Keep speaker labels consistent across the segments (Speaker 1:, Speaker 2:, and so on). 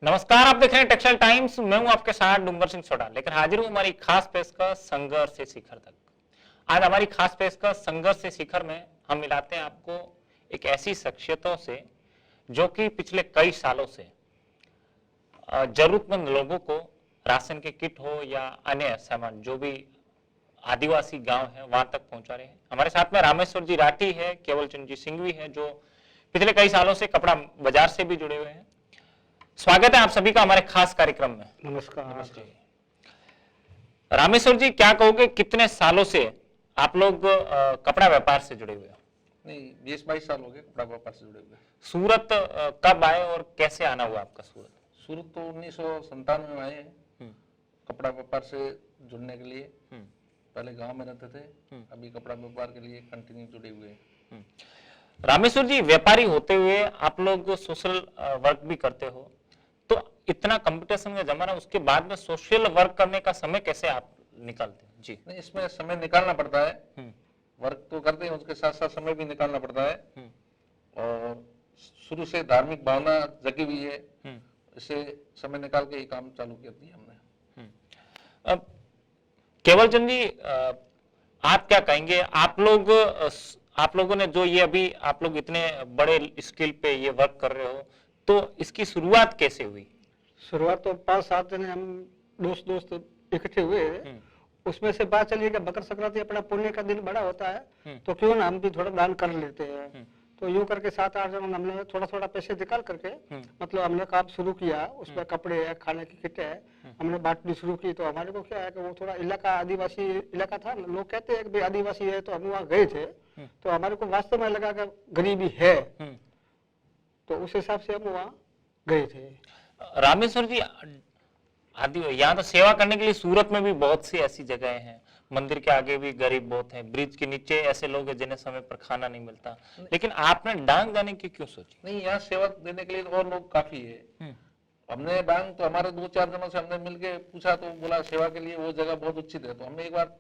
Speaker 1: नमस्कार, आप देख रहे हैं टेक्सटाइल टाइम्स। मैं हूं आपके साथ डूंगर सिंह सोडा लेकर हाजिर हूं हमारी खास पेशकश संघर्ष से शिखर तक। आज हमारी खास पेशकश संघर्ष से शिखर में हम मिलाते हैं आपको एक ऐसी शख्सियतों से जो कि पिछले कई सालों से जरूरतमंद लोगों को राशन के किट हो या अन्य सामान जो भी आदिवासी गांव है वहां तक पहुंचा रहे हैं। हमारे साथ में रामेश्वर जी राठी है, केवल चंद जी सिंघवी है जो पिछले कई सालों से कपड़ा बाजार से भी जुड़े हुए हैं। स्वागत है आप सभी का हमारे खास कार्यक्रम में।
Speaker 2: नमस्कार।
Speaker 1: नमस्ते रामेश्वर जी, क्या कहोगे कितने सालों से आप लोग कपड़ा व्यापार से जुड़े हुए हो?
Speaker 2: नहीं, 20-22 साल हो गए कपड़ा व्यापार से जुड़े हुए।
Speaker 1: सूरत कब आए और कैसे आना हुआ आपका सूरत?
Speaker 2: सूरत तो 1997 में आए हैं कपड़ा व्यापार से जुड़ने के लिए। पहले गांव में रहते थे, अभी कपड़ा व्यापार के लिए कंटिन्यू जुड़े हुए हैं।
Speaker 1: रामेश्वर जी, व्यापारी होते हुए आप लोग सोशल वर्क भी करते हो, तो इतना कंपटीशन का जमाना, उसके बाद में सोशल वर्क करने का समय कैसे आप निकालते हैं? जी
Speaker 2: नहीं, इसमें समय निकालना पड़ता है। वर्क तो करते हैं, उसके साथ साथ समय भी निकालना पड़ता है। और शुरू से धार्मिक भावना जगी हुई है, इसे समय निकाल के ही काम चालू कर दिया हमने।
Speaker 1: अब केवल चंद जी, आप क्या कहेंगे? आप लोगों ने जो ये अभी आप लोग इतने बड़े स्केल पे ये वर्क कर रहे हो, तो इसकी शुरुआत कैसे हुई?
Speaker 3: शुरुआत तो 5-7 जने हम दोस्त इकट्ठे हुए। उसमें से बात चली कि मकर संक्रांति अपना पुण्य का दिन बड़ा होता है, तो क्यों ना हम भी थोड़ा दान कर लेते हैं। तो यूं करके 7-8 जन हमने थोड़ा पैसे निकाल करके मतलब हमने काम शुरू किया। उसमें कपड़े है, खाने की किट है, हमने बांटनी शुरू की। तो हमारे को क्या है कि वो थोड़ा इलाका आदिवासी इलाका था, लोग कहते हैं कि भाई आदिवासी है, तो हम वहाँ गए थे। तो हमारे को वास्तव में लगा कि गरीबी है, तो उस हिसाब से हम वहाँ गए थे।
Speaker 1: रामेश्वर जी, यहाँ तो सेवा करने के लिए सूरत में भी बहुत सी ऐसी जगह हैं, मंदिर के आगे भी गरीब बहुत हैं, ब्रिज के नीचे ऐसे लोग हैं जिन्हें समय पर खाना नहीं मिलता, लेकिन आपने डांग जाने की क्यों सोची?
Speaker 2: नहीं, यहाँ सेवा देने के लिए और लोग काफी है। हमने डांग तो हमारे 2-4 जनों से हमने मिलके पूछा, तो बोला सेवा के लिए वो जगह बहुत उचित है। तो हमने एक बार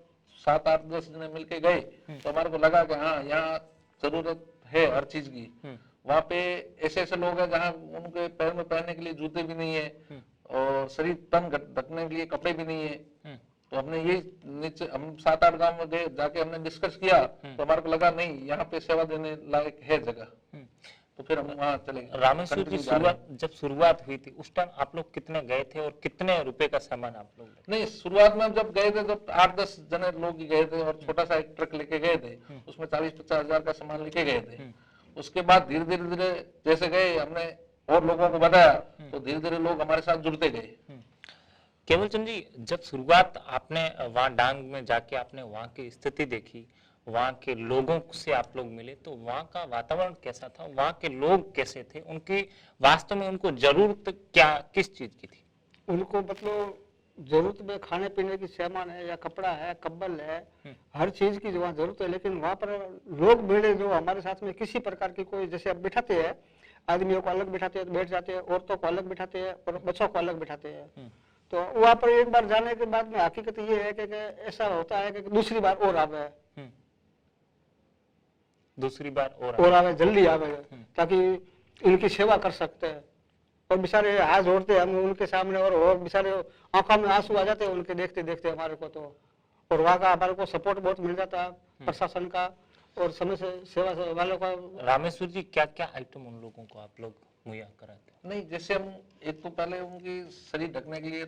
Speaker 2: 7-8-10 जने मिलके गए, तो हमारे को लगा कि हाँ, यहाँ जरूरत है हर चीज की। वहाँ पे ऐसे लोग हैं जहाँ उनके पैर में पहनने के लिए जूते भी नहीं है और शरीर तन ढकने के लिए कपड़े भी नहीं है। तो हमने ये नीचे हम 7-8 गांव में गए, जाके हमने डिस्कस किया, तो हमारे को लगा नहीं, यहाँ पे सेवा देने लायक है जगह। तो फिर हम वहाँ चले गए।
Speaker 1: रामेश्वर जी, जब शुरुआत हुई थी उस टाइम आप लोग कितने गए थे और कितने रुपए का सामान आप लोग?
Speaker 2: नहीं, शुरुआत में हम जब गए थे तो 8-10 जने लोग ही गए थे और छोटा सा एक ट्रक लेके गए थे, उसमें 40-50 हजार का सामान लेके गए थे। उसके बाद धीरे धीरे जैसे गए, हमने और लोगों को बताया, तो धीरे धीरे लोग हमारे साथ जुड़ते गए।
Speaker 1: केवल चंद जी, जब शुरुआत आपने वहां डांग में जाके आपने वहां की स्थिति देखी, वहां के लोगों से आप लोग मिले, तो वहां का वातावरण कैसा था? वहां के लोग कैसे थे? उनकी वास्तव में उनको जरूरत क्या किस चीज की थी?
Speaker 3: उनको मतलब जरूरत में खाने पीने की सामान है या कपड़ा है, कंबल है, हर चीज की वहाँ जरूरत है। लेकिन वहाँ पर लोग मिले जो हमारे साथ में किसी प्रकार की कोई, जैसे अब बिठाते हैं आदमियों को अलग बिठाते हैं तो बैठ जाते हैं, औरतों को अलग बिठाते हैं और बच्चों को अलग बिठाते हैं। तो वहाँ पर एक बार जाने के बाद में हकीकत ये है कि ऐसा होता है कि दूसरी बार और आवे,
Speaker 1: दूसरी बार
Speaker 3: और आवे, जल्दी आवे, ताकि इनकी सेवा कर सकते हैं। और बेचारे हाथ जोड़ते हम उनके सामने, और बेचारे आंखों में आंसू आ जाते हैं उनके देखते देखते हमारे को। तो और वहाँ का हमारे को सपोर्ट बहुत मिल जाता है प्रशासन का और समय से सेवा वालों का।
Speaker 1: रामेश्वर जी, क्या क्या आइटम उन लोगों को आप लोग मुहैया कराते हैं?
Speaker 2: नहीं, जैसे हम एक तो पहले उनकी शरीर ढकने के लिए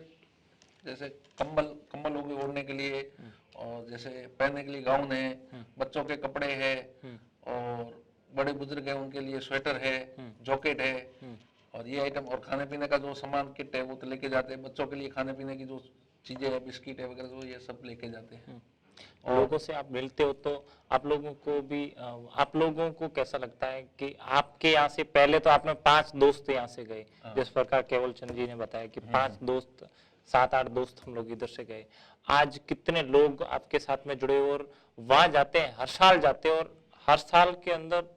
Speaker 2: जैसे कंबल हो गए ओढ़ने के लिए, और जैसे पहनने के लिए गाउन है, बच्चों के कपड़े हैं, और बड़े बुजुर्ग है उनके लिए स्वेटर है, जैकेट है, और ये आइटम। और खाने पीने का जो सामान किट है वो तो लेके जाते हैं। बच्चों के लिए खाने पीने की जो चीजें है, बिस्किट है वगैरह, वो ये सब लेके जाते हैं।
Speaker 1: लोगों से आप मिलते हो तो आप लोगों को कैसा लगता है कि आपके यहाँ से पहले तो आपने 5 दोस्त यहाँ से गए, जिस प्रकार केवल चंद जी ने बताया कि 5 दोस्त, 7-8 दोस्त हम लोग इधर से गए। आज कितने लोग आपके साथ में जुड़े और वहां जाते हैं, हर साल जाते हैं, और हर साल के अंदर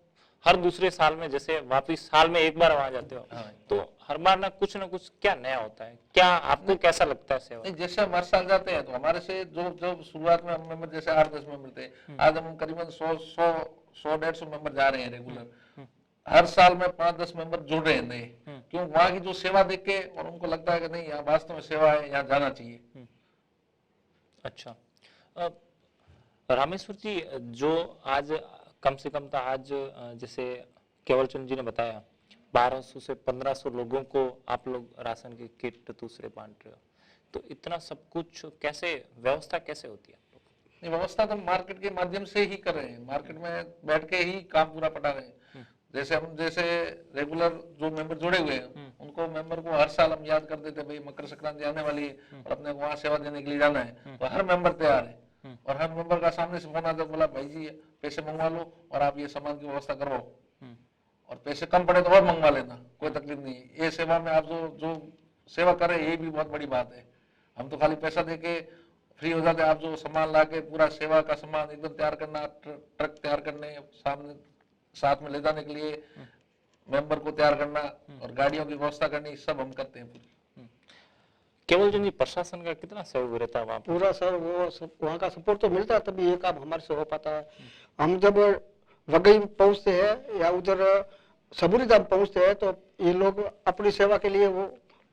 Speaker 1: हर दूसरे साल में, जैसे वापिस साल में एक बार वहां जाते हो, तो हर बार ना कुछ क्या नया होता है? क्या आपको कैसा लगता है सेवा?
Speaker 2: नहीं, जैसे हम हर साल जाते हैं तो हमारे से जो शुरुआत में हम मेंबर जैसे 8-10 मेंबर थे, आज हम करीबन 100-150 मेंबर जा रहे हैं रेगुलर। हर साल में 5-10 मेंबर जुड़ रहे हैं नए, क्यों? वहाँ की जो सेवा देख के और उनको लगता है कि नहीं, यहाँ वास्तव में सेवा है, यहाँ जाना चाहिए।
Speaker 1: अच्छा, रामेश्वर जी, जो आज कम से कम था, आज जैसे केवल चंद जी ने बताया 1200 से 1500 लोगों को आप लोग राशन की किट दूसरे बांट रहे हो, तो इतना सब कुछ कैसे, व्यवस्था कैसे होती है?
Speaker 2: नहीं, व्यवस्था तो मार्केट के माध्यम से ही कर रहे हैं, मार्केट में बैठ के ही काम पूरा पटा रहे हैं। जैसे रेगुलर जो मेंबर जुड़े हुए हैं उनको, मेंबर को हर साल हम याद कर देते हैं, भाई मकर संक्रांति आने वाली है और अपने को वहाँ सेवा देने के लिए जाना है, तो हर मेंबर तैयार है। और हर मेंबर का सामने से फोन आता है, बोला भाई जी पैसे मंगवा लो और आप ये सामान की व्यवस्था करवाओ, और पैसे कम पड़े तो और मंगवा लेना, कोई तकलीफ नहीं है। ये सेवा में आप जो सेवा करें, ये भी बहुत बड़ी बात है। हम तो खाली पैसा देके फ्री हो जाते, आप जो सामान ला के पूरा सेवा का सामान एकदम तैयार करना, ट्रक तैयार करने, सामने साथ में ले जाने के लिए मेंबर को तैयार करना और गाड़ियों की व्यवस्था करनी, सब हम करते हैं पूरी।
Speaker 1: केवल चंद जी, प्रशासन का कितना सहयोग रहता है वहाँ पर?
Speaker 3: पूरा सर, वो वहाँ का सपोर्ट तो मिलता है, तभी ये काम हमारे से हो पाता है। हम जब वगई पहुँचते हैं या उधर सबूरी धाम पहुँचते हैं, तो ये लोग अपनी सेवा के लिए वो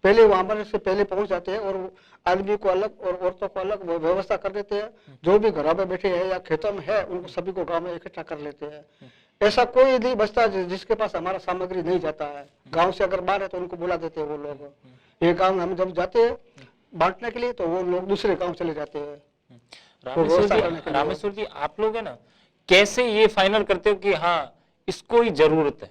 Speaker 3: पहले वहां से पहले पहुंच जाते हैं और आदमी को अलग और औरतों को अलग वो व्यवस्था कर देते हैं। जो भी घरों में बैठे हैं या खेतों में है, उनको सभी को गांव में इकट्ठा कर लेते हैं। ऐसा कोई नहीं बचता जिसके पास हमारा सामग्री नहीं जाता है। गांव से अगर बाहर है तो उनको बुला देते हैं वो लोग। ये गांव हम जब जाते हैं बांटने के लिए, तो वो लोग दूसरे गांव चले जाते हैं।
Speaker 1: रामेश्वर जी, आप लोग है ना, कैसे ये फाइनल करते हो कि हाँ इसको ही जरूरत है,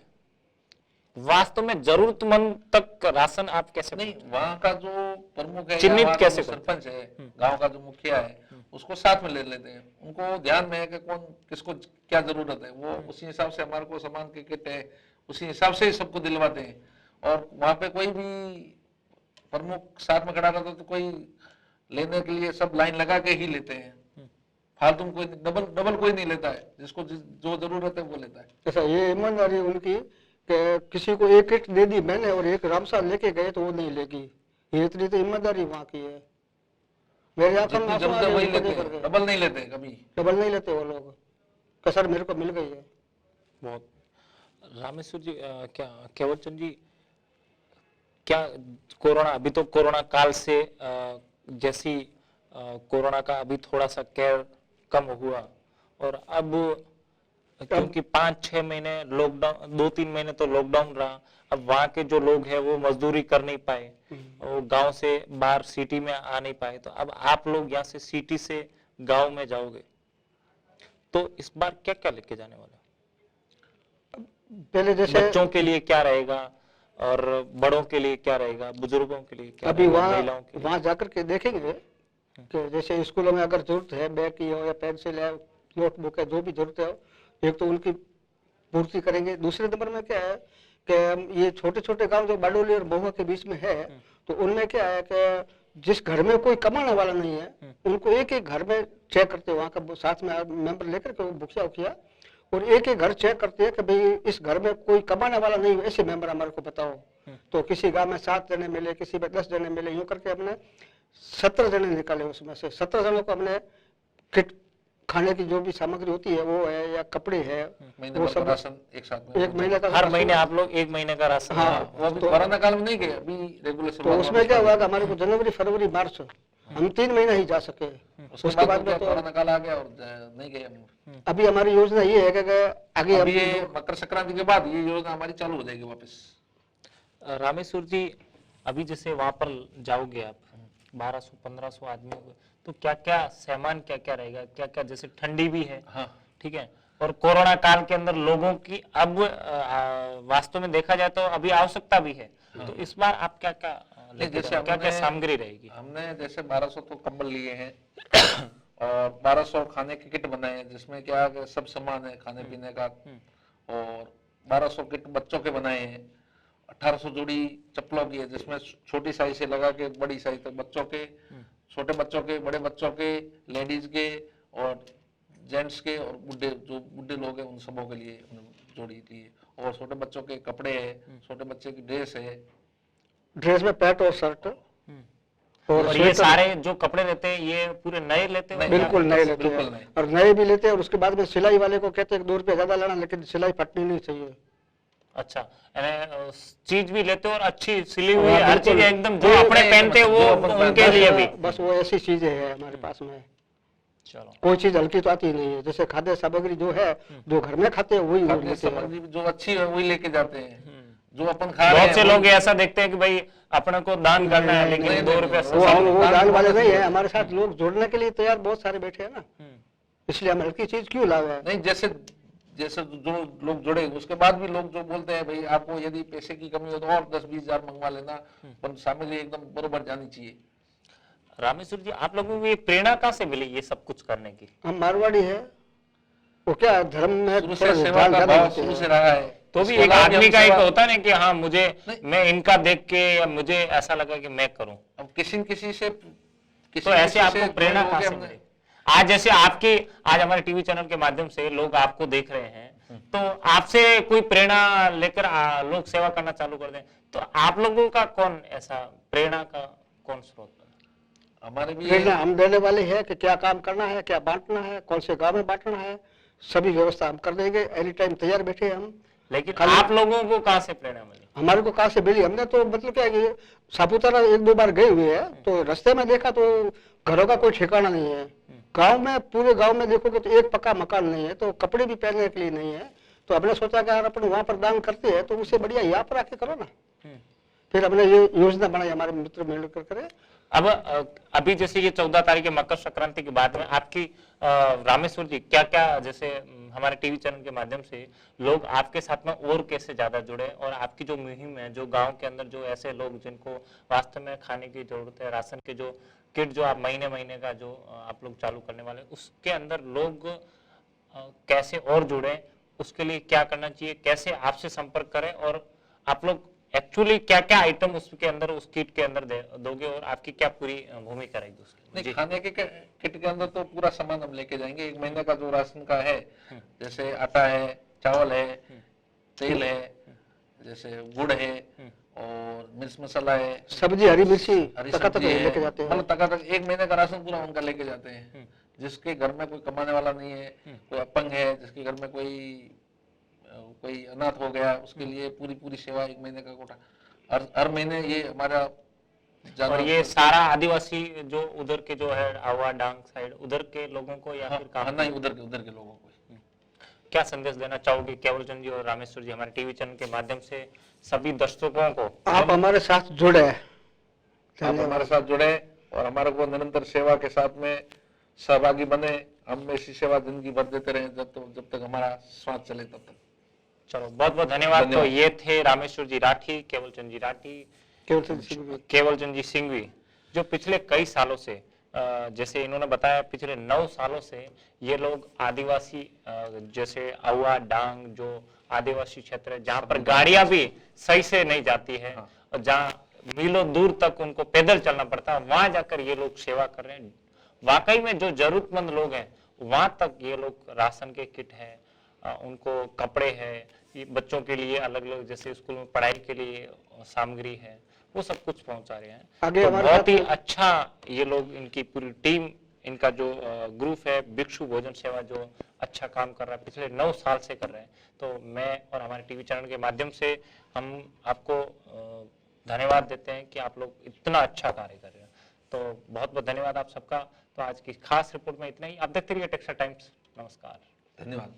Speaker 1: वास्तव में जरूरतमंद तक राशन आप कैसे?
Speaker 2: नहीं, वहाँ का जो प्रमुख है,
Speaker 1: चिन्हित
Speaker 2: वहाँ का
Speaker 1: कैसे
Speaker 2: जो सरपंच है, गांव का जो मुखिया है, उसको साथ में ले लेते हैं। उनको ध्यान में है कि कौन किसको क्या जरूरत है, वो उसी हिसाब से हमारे को सामान की किट है, उसी हिसाब से ही सबको दिलवाते हैं। और वहाँ पे कोई भी प्रमुख साथ में खड़ा रहता तो कोई लेने के लिए सब लाइन लगा के ही लेते हैं। फालतू कोई डबल कोई नहीं लेता है, जिसको जो जरूरत है वो लेता है।
Speaker 3: ऐसा ये ईमानदारी उनकी कि किसी को एक किट दे दी मैंने और एक रामसा लेके गए तो वो नहीं लेगी, ये इतनी तो ईमानदारी वहाँ की है। मेरे आंखों में आंसू आ गए,
Speaker 2: वही लेते हैं, डबल नहीं लेते, कभी
Speaker 3: डबल नहीं लेते वो लोग। कसर मेरे को मिल गई है
Speaker 1: बहुत। रामेश्वर जी, क्या केवल चंद जी, क्या कोरोना, अभी तो कोरोना काल से जैसी कोरोना का अभी थोड़ा सा केयर कम हुआ, और अब क्योंकि 5-6 महीने लॉकडाउन, 2-3 महीने तो लॉकडाउन रहा, अब वहाँ के जो लोग हैं वो मजदूरी कर नहीं पाए, वो गांव से बाहर सिटी में आ नहीं पाए, तो अब आप लोग यहाँ से सिटी से गांव में जाओगे, तो इस बार क्या क्या लेके जाने वाले?
Speaker 3: पहले जैसे
Speaker 1: बच्चों के लिए क्या रहेगा और बड़ों के लिए क्या रहेगा, बुजुर्गों के लिए क्या
Speaker 3: अभी
Speaker 1: रहेगा, महिलाओं के लिए?
Speaker 3: वहाँ जाकर के देखेंगे कि जैसे स्कूलों में अगर जरूरत है बैग की हो या पेंसिल है, नोटबुक है, जो भी जरूरत है, एक तो उनकी पूर्ति करेंगे। दूसरे नंबर में क्या है कि ये छोटे छोटे गांव जो बारडोली और महुआ के बीच में है, तो उनमें क्या है कि जिस घर में कोई कमाने वाला नहीं है, उनको एक एक घर में चेक करते हैं, वहाँ का साथ में मेंबर लेकर के मुखिया उखिया, और एक एक घर चेक करते हैं कि भाई इस घर में कोई कमाने वाला नहीं है, ऐसे मेंबर हमारे को बताओ। तो किसी गांव में 7 जने मिले, किसी में 10 जने मिले, यूं करके हमने 17 जने निकाले। उसमें से 17 जनों को हमने किट, खाने की जो भी सामग्री होती है वो है या कपड़े है, वो सब
Speaker 2: राशन एक साथ में,
Speaker 3: एक महीने का
Speaker 1: हर महीने आप लोग 1 महीने का राशन?
Speaker 3: हाँ,
Speaker 2: वो अभी कोरोना काल में नहीं गए, अभी रेगुलर।
Speaker 3: तो उसमें क्या हुआ कि हमारे को जनवरी फरवरी मार्च हम 3 महीना ही जा सके। उसके बाद में तो
Speaker 2: कोरोना काल आ गया और नहीं गए हम।
Speaker 3: अभी हमारी योजना ये है कि आगे
Speaker 2: अभी ये मकर संक्रांति के बाद ये योजना हमारी चालू हो जाएगी वापस।
Speaker 1: रामेश्वर जी, अभी जैसे वहां पर जाओगे आप 1200-1500 आदमियों को, तो क्या क्या सामान क्या क्या रहेगा, क्या क्या, जैसे ठंडी भी है,
Speaker 2: हाँ,
Speaker 1: ठीक है, और कोरोना काल के अंदर लोगों की अब वास्तव में देखा जाए तो अभी आवश्यकता भी है, तो इस बार आप क्या क्या
Speaker 2: जैसे
Speaker 1: क्या क्या सामग्री रहेगी?
Speaker 2: हमने जैसे 1200 तो कंबल लिए हैं और 1200 खाने की किट बनाए हैं, जिसमें क्या सब सामान है खाने पीने का, और 1200 किट बच्चों के बनाए हैं। 1800 जोड़ी चप्पलों की है, जिसमें छोटी साइज से लगा के बड़ी साइज तक बच्चों के, छोटे बच्चों के, बड़े बच्चों के, लेडीज के और जेंट्स के, और बुढ़े लोग हैं उन सबों के लिए जोड़ी लिए। और छोटे बच्चों के कपड़े है, छोटे बच्चे की ड्रेस है,
Speaker 3: ड्रेस में पैंट और शर्ट,
Speaker 1: और ये सारे जो कपड़े लेते हैं ये पूरे नए लेते हैं?
Speaker 3: बिल्कुल नए लेते
Speaker 2: बिल्कुल
Speaker 3: हैं,
Speaker 2: नए।
Speaker 3: और नए भी लेते हैं। और उसके बाद में सिलाई वाले को कहते हैं 2 रुपये ज्यादा लेना, लेकिन सिलाई फटनी नहीं चाहिए।
Speaker 1: अच्छा, यानी चीज भी लेते हो और अच्छी सिली हुई
Speaker 3: हाँ,
Speaker 1: हर चीज
Speaker 3: बिल्कुल।
Speaker 1: एकदम जो
Speaker 3: वो
Speaker 1: अपने
Speaker 2: नहीं,
Speaker 1: पहनते हैं
Speaker 2: जो
Speaker 1: वो
Speaker 2: अपन
Speaker 1: उनके
Speaker 2: पहनते
Speaker 1: लिए
Speaker 2: हैं,
Speaker 1: भी।
Speaker 3: बस वो ऐसी चीजें है हमारे पास में।
Speaker 1: चलो,
Speaker 3: कोई चीज हल्की तो आती नहीं है, जैसे खाद्य सामग्री जो है जो घर में खाते हैं वही वो
Speaker 2: खाद्य
Speaker 3: लेते हैं।
Speaker 2: सामग्री जो अच्छी है वही लेके जाते हैं, जो अपन खा रहे
Speaker 1: बहुत
Speaker 2: हैं
Speaker 1: से
Speaker 2: वही-
Speaker 1: लोग ऐसा देखते हैं कि भाई अपने को दान करना है, लेकिन
Speaker 2: नहीं,
Speaker 1: 2 रुपया
Speaker 2: नहीं,
Speaker 1: से
Speaker 3: वो
Speaker 1: ज्यादा
Speaker 3: हम
Speaker 1: नहीं।
Speaker 3: वो दान वाले नहीं है,
Speaker 2: नहीं।
Speaker 3: हमारे साथ लोग जोड़ने के लिए तैयार बहुत सारे बैठे हैं ना, इसलिए हम हल्की चीज क्यों लावे।
Speaker 2: नहीं, जैसे जैसे जो लोग जुड़े उसके बाद भी लोग जो बोलते हैं भाई आपको यदि पैसे की कमी हो तो और 10-20 हजार मंगवा लेना, पर सामग्री एकदम बरोबर जानी चाहिए।
Speaker 1: रामेश्वर जी, आप लोगों को ये प्रेरणा कहाँ से मिली ये सब कुछ करने की?
Speaker 3: हम मारवाड़ी है, वो क्या धर्म में
Speaker 2: शुरू
Speaker 3: थोड़ा
Speaker 2: से सेवा
Speaker 3: ध्यान
Speaker 2: का
Speaker 3: ज्यादा
Speaker 2: भाव
Speaker 3: देते
Speaker 2: शुरू से
Speaker 3: हैं।
Speaker 2: रहा है।
Speaker 1: तो भी
Speaker 2: इसके
Speaker 1: एक
Speaker 2: अलावा भी
Speaker 1: आदमी
Speaker 2: हम
Speaker 1: का एक
Speaker 2: सेवा-
Speaker 1: होता है ना कि हाँ मुझे,
Speaker 2: नहीं।
Speaker 1: मैं इनका देख के या मुझे ऐसा लगा कि मैं करूं,
Speaker 2: अब किसी न किसी से
Speaker 1: तो ऐसे आपको प्रेरणा
Speaker 2: जोड़
Speaker 1: कहाँ
Speaker 2: के
Speaker 1: से
Speaker 2: हमने-
Speaker 1: मिली? आज जैसे आपकी, आज हमारे टीवी चैनल के माध्यम से लोग आपको देख रहे हैं, तो आपसे कोई प्रेरणा लेकर लोग सेवा करना चालू कर दें, तो आप लोगों का कौन ऐसा प्रेरणा का कौन स्रोत है?
Speaker 2: हमारे भी
Speaker 3: प्रेरणा हम देने वाले हैं कि क्या काम करना है, क्या बांटना है, कौन से गांव में बांटना है, सभी व्यवस्था हम कर देंगे, एनी टाइम तैयार बैठे हैं हम।
Speaker 1: लेकिन
Speaker 3: खाली-
Speaker 1: आप लोगों को कहाँ से प्रेरणा मिली?
Speaker 3: हमारे को कहाँ से मिली, हमने तो मतलब क्या है कि सापुतारा 1-2 बार गए हुए हैं, तो रास्ते में देखा तो घरों का कोई ठिकाना नहीं है। गांव में, पूरे गांव में देखोगे तो एक पक्का मकान नहीं है, तो कपड़े भी पहनने के लिए नहीं है। तो हमने सोचा कि अगर अपन वहां पर दान करते हैं तो उससे बढ़िया यहाँ पर आके करो ना। फिर हमने ये योजना बनाई, हमारे मित्र मिलकर करे।
Speaker 1: अब अभी जैसे ये 14 तारीख है, मकर संक्रांति के बाद में आपकी रामेश्वर जी क्या क्या, जैसे हमारे टीवी चैनल के माध्यम से लोग आपके साथ में और कैसे ज्यादा जुड़े, और आपकी जो मुहिम है, जो गांव के अंदर जो ऐसे लोग जिनको वास्तव में खाने की जरूरत है, राशन के जो किट जो आप महीने महीने का जो आप लोग चालू करने वाले, उसके अंदर लोग कैसे और जुड़े, उसके लिए क्या करना चाहिए, कैसे आपसे संपर्क करें, और आप लोग एक्चुअली क्या क्या आइटम उसके अंदर, उस किट के अंदर दोगे, और आपकी क्या पूरी भूमिका रहेगी उसकी?
Speaker 2: नहीं, खाने के किट के अंदर तो पूरा सामान हम लेके जाएंगे। 1 महीने का जो राशन का है, जैसे आटा है, चावल है, तेल है, जैसे गुड़ है, और मिर्च मसाला है,
Speaker 3: सब्जी, हरी मिर्ची
Speaker 2: हरी
Speaker 3: तक
Speaker 2: सब्जी है,
Speaker 3: लेके जाते हैं।
Speaker 2: मतलब तक 1 महीने का राशन पूरा उनका लेके जाते हैं। जिसके घर में कोई कमाने वाला नहीं है, कोई अपंग है, जिसके घर में कोई अनाथ हो गया, उसके लिए पूरी सेवा 1 महीने का कोटा हर महीने ये हमारा
Speaker 1: और ये सारा आदिवासी जो उधर के जो है आवा डांग साइड उधर के लोगों को, या फिर
Speaker 2: हाँ, नहीं, उधर के लोगों को।
Speaker 1: क्या संदेश देना चाहोगे केवल चंद जी और रामेश्वर जी, हमारे टीवी चैनल के माध्यम से सभी दर्शकों को?
Speaker 3: आप हमारे साथ जुड़े,
Speaker 2: आप हमारे साथ जुड़े और हमारे को निरंतर सेवा के साथ में सहभागी बने। हम ऐसी सेवा जिंदगी भर देते रहे जब तक हमारा श्वास चले तब तक।
Speaker 1: चलो, बहुत बहुत धन्यवाद। तो ये थे रामेश्वर जी राठी, केवल चंद जी राठी, केवल चंद जी सिंघवी, जो पिछले कई सालों से, जैसे इन्होंने बताया, पिछले 9 सालों से ये लोग आदिवासी, जैसे आवा डांग जो आदिवासी क्षेत्र है, जहाँ पर गाड़ियां भी सही से नहीं जाती है, और जहाँ मीलों दूर तक उनको पैदल चलना पड़ता है, वहां जाकर ये लोग सेवा कर रहे हैं। वाकई में जो जरूरतमंद लोग हैं वहां तक ये लोग राशन के किट है, उनको कपड़े है, ये बच्चों के लिए अलग अलग, जैसे स्कूल में पढ़ाई के लिए सामग्री है, वो सब कुछ पहुंचा रहे हैं।
Speaker 3: आगे
Speaker 1: तो
Speaker 3: हमारे
Speaker 1: बहुत ही
Speaker 3: साथ-
Speaker 1: अच्छा ये लोग, इनकी पूरी टीम, इनका जो ग्रुप है भिक्षु भोजन सेवा, जो अच्छा काम कर रहा है, पिछले 9 साल से कर रहे हैं। तो मैं और हमारे टीवी चैनल के माध्यम से हम आपको धन्यवाद देते हैं कि आप लोग इतना अच्छा कार्य कर रहे हैं। तो बहुत बहुत धन्यवाद आप सबका। तो आज की खास रिपोर्ट में इतना ही। आप देखते रहिए टेक्सटाइल टाइम्स। नमस्कार,
Speaker 2: धन्यवाद।